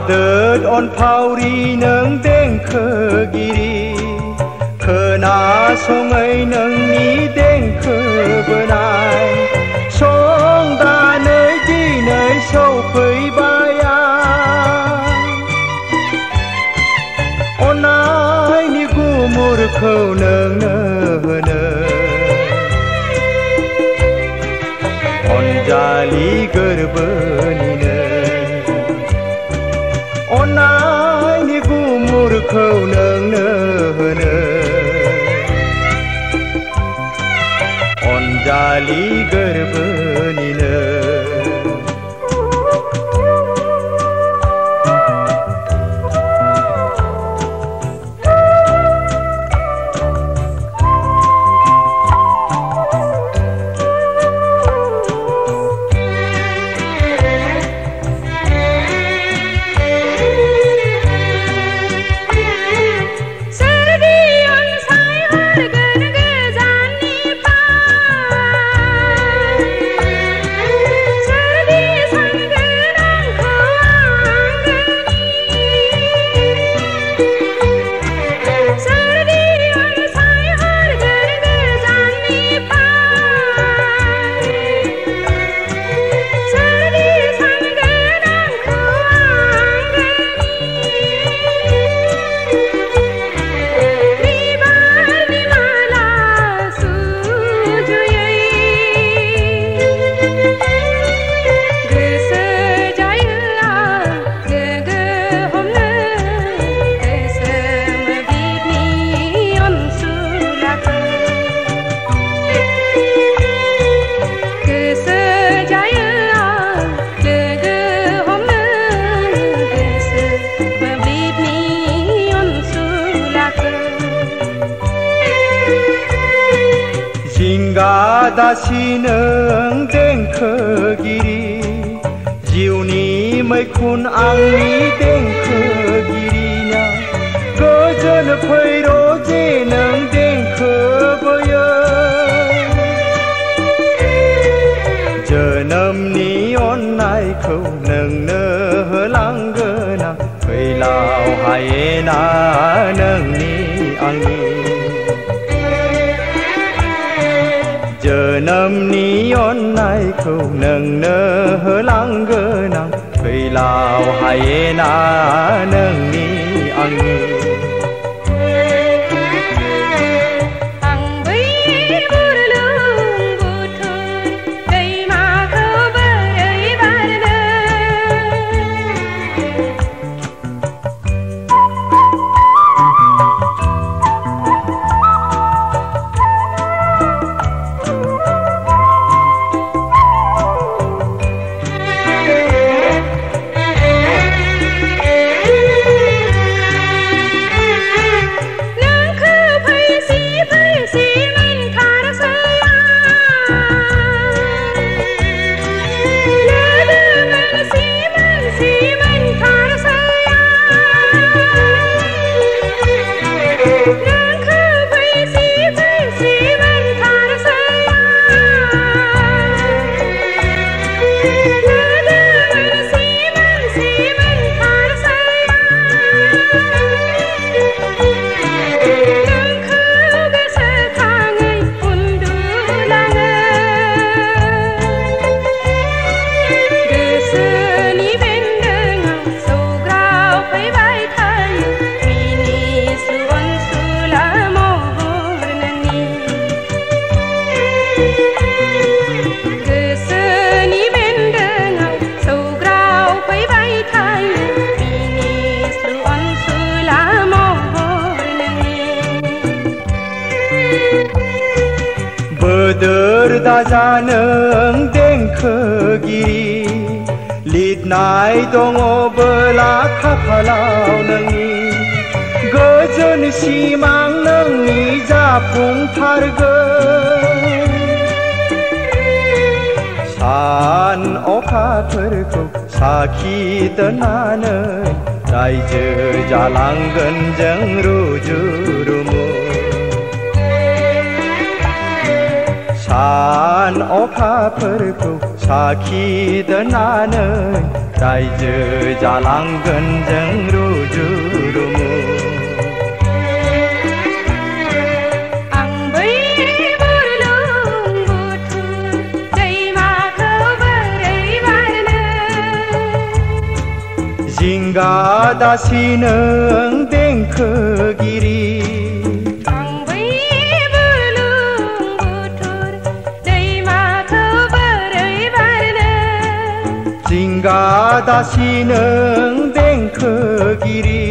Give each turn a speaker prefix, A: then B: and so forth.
A: हादोर अनफावरि नों देंखोगिरि खोनासङै नोंनि देंखो बोनाय संदानै दिनै सौफैबाय अननायनि गुमुरखौ नोंनो होनो अनजालि गोरबोनिनो अननायनि गुमुरखौ नोंनो होनो अनजालि गोरबोनिनो दासि नों देंखोगिरि जिउनि मैखुन आंनि देंखोगिरिना गोजोन फैर' जे नों देंखोबोयो जोनोमनि अननायखौ नोंनो होलांगोन आं फैलाव हायेना नोंनि आंनि जोनोमनि अननायखौ नोंनो होलांगोन आं फैलाव हायेना नोंनि आंनि बोदोर दाजा नों देंखोगिरि लिरनाय दङ बोला खाफालाव नोंनि गोजोन सिमां नोंनि जाफुंथारगोन सान अखाफोरखौ साखि दोननानै रायजो जालांगोन जों रुजु रुमु सान अखाफोरखौ साखि दोननानै रायजो जालांगोन जों रुजु रुमु
B: आं बै बुरलुंबुथुर दैमाखौ बोरै बारनो
A: जिंगा दासि नों देंखोगिरि जिंगा दासि नों देंखोगिरि